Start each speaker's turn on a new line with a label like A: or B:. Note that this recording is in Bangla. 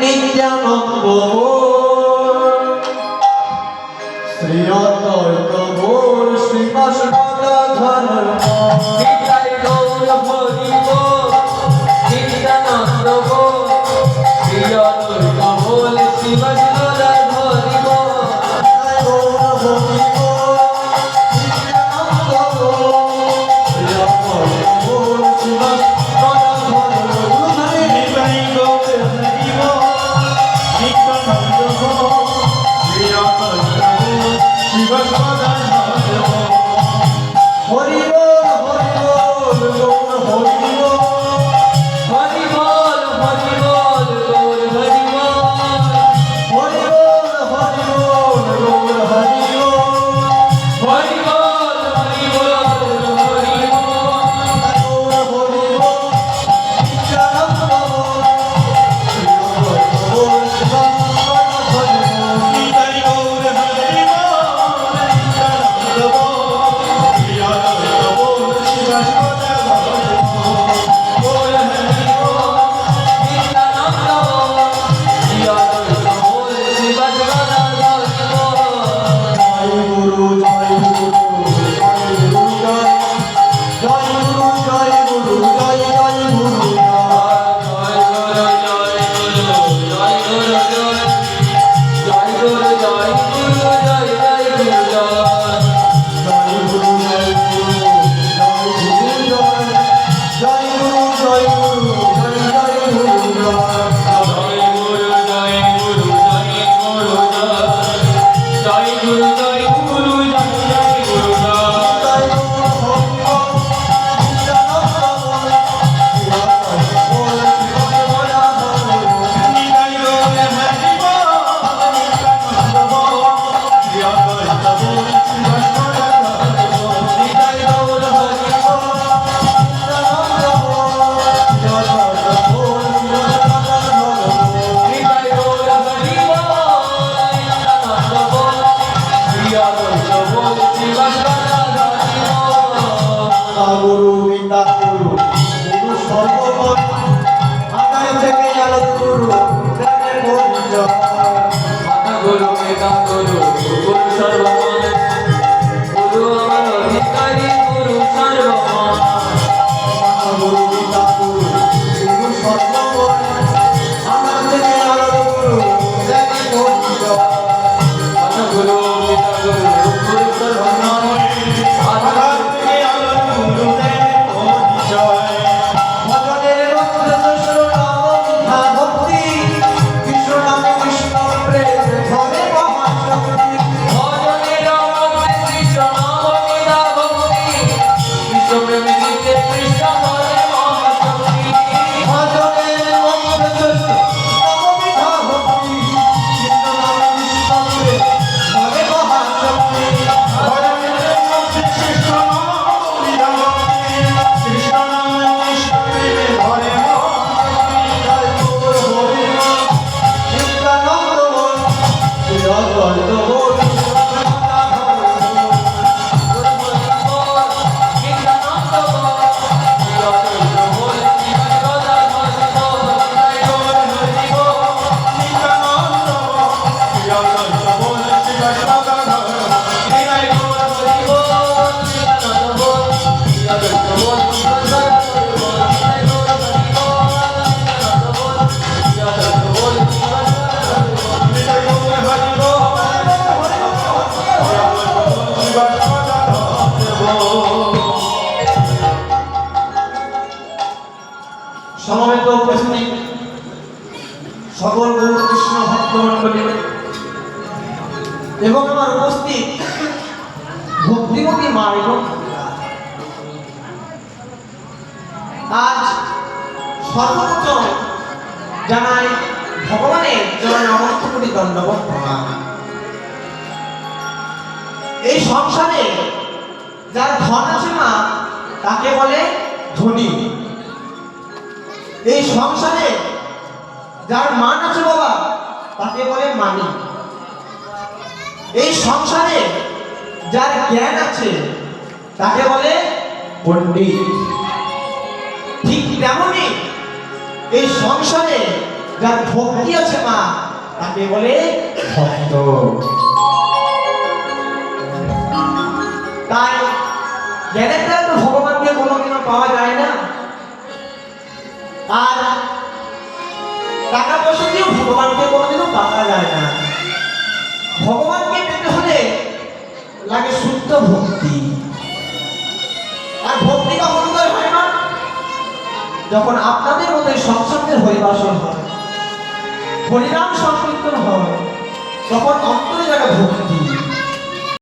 A: নিত্যানন্দ শ্রী অদ্বৈত গৌর শ্রীবাস গদাধর
B: নিতাই গৌর হরি বল নিত্যানন্দ বল শ্রী অদ্বৈত বল শ্রীবাস গদাধর হরি বল
A: গৌর হরি বল নিত্যানন্দ শ্রী অদ্বৈত গৌর শ্রীবাস গদাধর নিতাই গৌর হরি বল নিত্যানন্দ শ্রী অদ্বৈত গৌর শ্রীবাস গদাধর হরি বল গৌর হরি বল
B: হরি বল হরি বল গৌর হরি বল
A: হরি বল গৌর হরি বল
B: হরি বল হরি বল হরি বল
A: গৌর হরি বল নিত্যানন্দ শ্রী অদ্বৈত গৌর শ্রীবাস গদাধর নিতাই গৌর হরি বল নিত্যানন্দ শ্রী অদ্বৈত গৌর শ্রীবাস গদাধর গৌর হরি বল
B: নিত্যানন্দ শ্রী অদ্বৈত বল শ্রীবাস গদাধর বল
A: জয় গুরু জয় গুরু জয় গুরু জয় জয় গুরু জয় গুরু জয় জয় গুরু জয় গুরু জয় গুরু জয় গুরু জয় জয় গুরু জয় গুরু জয় জয় গুরু জয় গুরু হরি বল নিত্যানন্দ শ্রী অদ্বৈত গৌর শ্রীবাস গদাধর নিতাই গৌর হরি বল নিত্যানন্দ শ্রী অদ্বৈত গৌর শ্রীবাস গদাধর নিতাই গৌর হরি বল নিত্যানন্দ শ্রী অদ্বৈত গৌর শ্রীবাস গদাধর গুরু পিতা গুরু গুরু সর্বময় আদায় থেকে আলোক গুরু জ্ঞানের পরিচয়
B: গুরু পিতা গুরু গুরু সর্বময় গুরু আমার অধিকারী গুরু সর্বময়
A: গুরু পিতা গুরু গুরু সর্বময় আদায় থেকে আলোক গুরু জ্ঞানের পরিচয়
B: গুরু পিতা গুরু গুরু সর্বময়
A: আদায় থেকে আলোক গুরু জ্ঞানের পরিচয় ভজনের রত্ন নাম মিঠা ভক্তি কৃষ্ণ নামে কৃষ্ণ প্রেম ধরে মহাশক্তি
B: ভজনের মধ্যে কৃষ্ণ নাম বিনা ভক্তি বিশ্বপ্রেমী গীতে কৃষ্ণ ধরে মহাশক্তি
A: ভজনের মধ্যে নাম মিঠা ভক্তি কৃষ্ণ নামে কৃষ্ণ প্রেম ধরে মহাশক্তি ভজনের মধ্যে কৃষ্ণ নাম মিঠা ভক্তি কৃষ্ণ নামে কৃষ্ণ প্রেম ধরে মহাশক্তি জয় গৌর হরি বল নিত্যানন্দ বল শ্রী অদ্বৈত গৌর সমবেত উপস্থিত সকল গৌর কৃষ্ণ ভক্তমণ্ডলী এবং আমার উপস্থিত ভক্তিমতী মা এবং আজ সর্বোচ্চ জানাই ভগবানের জন্য অনন্ত কোটি দণ্ডবত প্রণাম। এই সংসারে যার ধন আছে মা তাকে বলে ধনী, এই সংসারে যার মান আছে বাবা তাকে বলে মানি, এই সংসারে যার জ্ঞান আছে তাকে বলে পণ্ডিত। ঠিক তেমনি এই সংসারে
C: যার ভক্তি আছে মা তাকে বলে ভক্ত। তাই জ্ঞানের দ্বারা তো ভগবানকে কোনোদিনও পাওয়া যায় না, আর টাকা পয়সা দিয়েও ভগবানকে কোনোদিনও পাওয়া যায় না। ভগবানকে পেতে হলে লাগে শুদ্ধ ভক্তি। আর ভক্তি কখন উদয় হয় না? যখন আপনাদের মধ্যে সৎসঙ্গের হরিবাসন হয়, হরিনাম সংকীর্তন হয়, তখন অন্তরে জায়গা ভক্তি।